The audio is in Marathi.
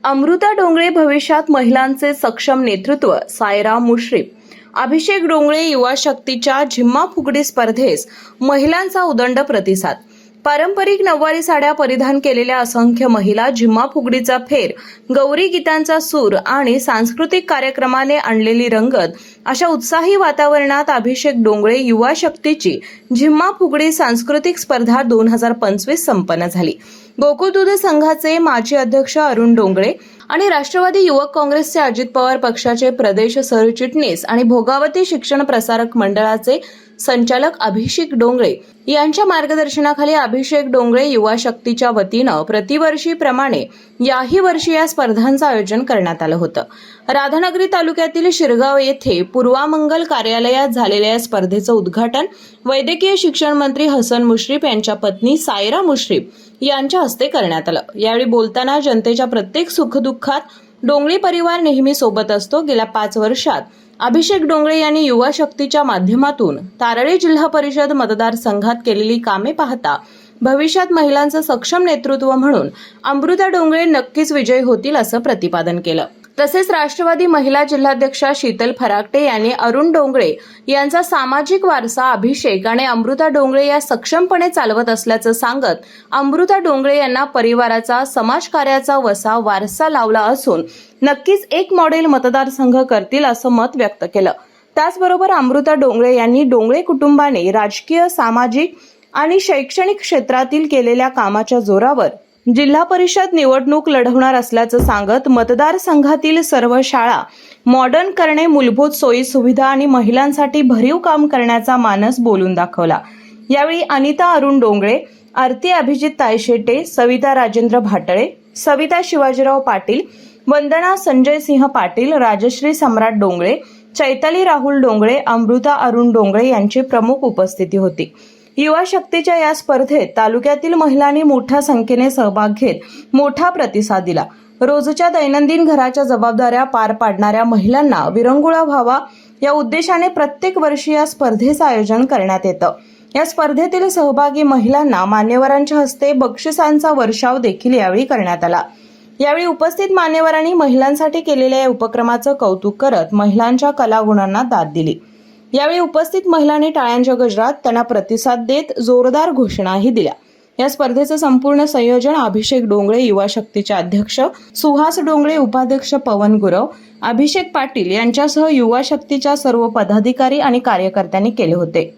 अमृता डोंगरे भविष्यात महिलांचे सक्षम नेतृत्व, सायरा मुश्रीफ. अभिषेक डोंगरे युवा शक्तीच्या झिम्मा फुगडी स्पर्धेस महिलांचा उदंड प्रतिसाद. पारंपरिक नऊवारी साड्या परिधान केलेल्या असंख्य महिला, झिम्मा फुगडीचा फेर, गौरी गीतांचा सूर आणि सांस्कृतिक कार्यक्रमाने आणलेली रंगत अशा उत्साही वातावरणात अभिषेक डोंगरे युवा शक्तीची झिम्मा फुगडी सांस्कृतिक स्पर्धा 2025 संपन्न झाली. गोकुळ दूध संघाचे माजी अध्यक्ष अरुण डोंगरे आणि राष्ट्रवादी युवक काँग्रेसचे अजित पवार पक्षाचे प्रदेश सरचिटणीस आणि भोगावती शिक्षण प्रसारक मंडळाचे संचालक अभिषेक डोंगरे यांच्या मार्गदर्शनाखाली अभिषेक डोंगरे युवा शक्तीच्या वतीनं प्रतिवर्षीप्रमाणे याही वर्षी या स्पर्धांचं आयोजन करण्यात आलं होतं. राधानगरी तालुक्यातील शिरगाव येथे पूर्वामंगल कार्यालयात झालेल्या या स्पर्धेचं उद्घाटन वैद्यकीय शिक्षण मंत्री हसन मुश्रीफ यांच्या पत्नी सायरा मुश्रीफ यांच्या हस्ते करण्यात आलं. यावेळी बोलताना जनतेच्या प्रत्येक सुखदुःखात डोंगरे परिवार नेहमी सोबत असतो. गेल्या 5 वर्षात अभिषेक डोंगरे यांनी युवा शक्तीच्या माध्यमातून तारळी जिल्हा परिषद मतदारसंघात केलेली कामे पाहता भविष्यात महिलांचं सक्षम नेतृत्व म्हणून अमृता डोंगरे नक्कीच विजयी होतील असं प्रतिपादन केलं. तसेच राष्ट्रवादी महिला जिल्हाध्यक्षा शीतल फराकटे यांनी अरुण डोंगरे यांचा सामाजिक वारसा अभिषेक आणि अमृता डोंगरे या सक्षमपणे चालवत असल्याचं सांगत अमृता डोंगरे यांना परिवाराचा, समाजकार्याचा वारसा लावला असून नक्कीच एक मॉडेल मतदारसंघ करतील असं मत व्यक्त केलं. त्याचबरोबर अमृता डोंगरे यांनी डोंगरे कुटुंबाने राजकीय, सामाजिक आणि शैक्षणिक क्षेत्रातील केलेल्या कामाच्या जोरावर जिल्हा परिषद निवडणूक लढवणार असल्याचं सांगत मतदारसंघातील सर्व शाळा मॉडर्न करणे, मूलभूत सोयी सुविधा आणि महिलांसाठी भरीव काम करण्याचा मानस बोलून दाखवला. यावेळी अनिता अरुण डोंगरे, आरती अभिजित तायशेटे, सविता राजेंद्र भाटळे, सविता शिवाजीराव पाटील, वंदना संजय सिंह पाटील, राजश्री सम्राट डोंगरे, चैताली राहुल डोंगरे, अमृता अरुण डोंगरे यांची प्रमुख उपस्थिती होती. युवा शक्तीच्या या स्पर्धेत तालुक्यातील महिलांनी मोठ्या संख्येने सहभाग घेत मोठा प्रतिसाद दिला. रोजच्या दैनंदिन घराच्या जबाबदाऱ्या पार पाडणाऱ्या महिलांना विरंगुळा व्हावा या उद्देशाने प्रत्येक वर्षी या स्पर्धेचं आयोजन करण्यात येतं. या स्पर्धेतील सहभागी महिलांना मान्यवरांच्या हस्ते बक्षिसांचा वर्षाव देखील यावेळी करण्यात आला. यावेळी उपस्थित मान्यवरांनी महिलांसाठी केलेल्या या उपक्रमाचं कौतुक करत महिलांच्या कलागुणांना दाद दिली. यावेळी उपस्थित महिलांनी टाळ्यांच्या गजरात त्यांना प्रतिसाद देत जोरदार घोषणाही दिल्या. या स्पर्धेचं संपूर्ण संयोजन अभिषेक डोंगरे युवा शक्तीचे अध्यक्ष सुहास डोंगरे, उपाध्यक्ष पवन गुरव, अभिषेक पाटील यांच्यासह युवा शक्तीच्या सर्व पदाधिकारी आणि कार्यकर्त्यांनी केले होते.